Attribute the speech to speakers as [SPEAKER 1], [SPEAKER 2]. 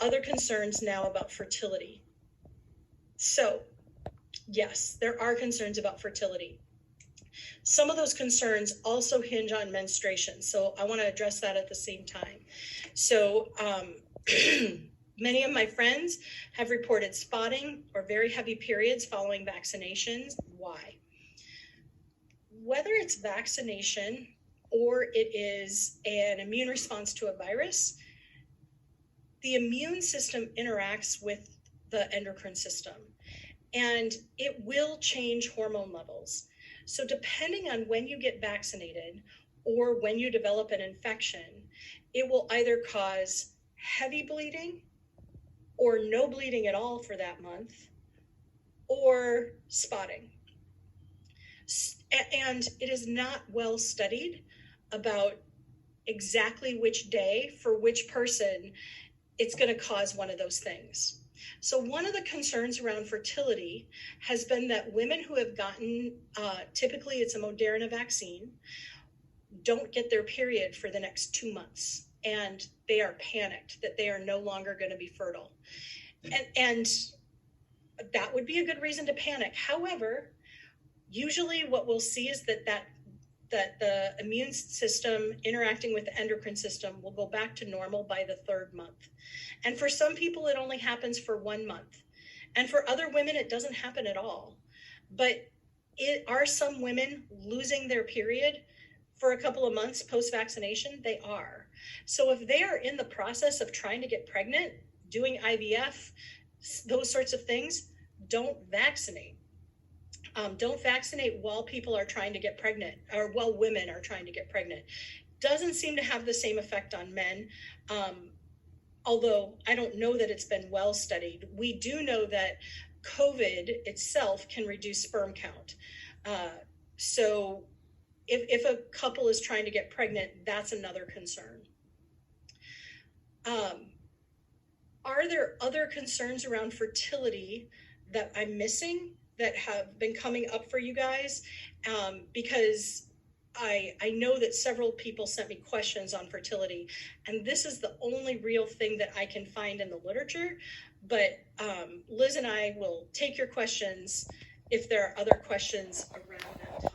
[SPEAKER 1] other concerns now about fertility. So, yes, there are concerns about fertility. Some of those concerns also hinge on menstruation, so I want to address that at the same time. So, many of my friends have reported spotting or very heavy periods following vaccinations. Why? Whether it's vaccination or it is an immune response to a virus, the immune system interacts with the endocrine system, and it will change hormone levels. So depending on when you get vaccinated or when you develop an infection, it will either cause heavy bleeding or no bleeding at all for that month, or spotting. And it is not well studied about exactly which day for which person it's going to cause one of those things. So one of the concerns around fertility has been that women who have gotten, typically it's a Moderna vaccine, don't get their period for the next 2 months. And they are panicked that they are no longer going to be fertile. And that would be a good reason to panic. However, usually what we'll see is that the immune system interacting with the endocrine system will go back to normal by the 3rd month. And for some people, it only happens for 1 month. And for other women, it doesn't happen at all. But are some women losing their period for a couple of months post-vaccination? They are. So if they are in the process of trying to get pregnant, doing IVF, those sorts of things, don't vaccinate. Don't vaccinate while people are trying to get pregnant, or while women are trying to get pregnant. Doesn't seem to have the same effect on men, although I don't know that it's been well studied. We do know that COVID itself can reduce sperm count. So if a couple is trying to get pregnant, that's another concern. Are there other concerns around fertility that I'm missing that have been coming up for you guys? Because I know that several people sent me questions on fertility, and this is the only real thing that I can find in the literature. But Liz and I will take your questions if there are other questions around that topic.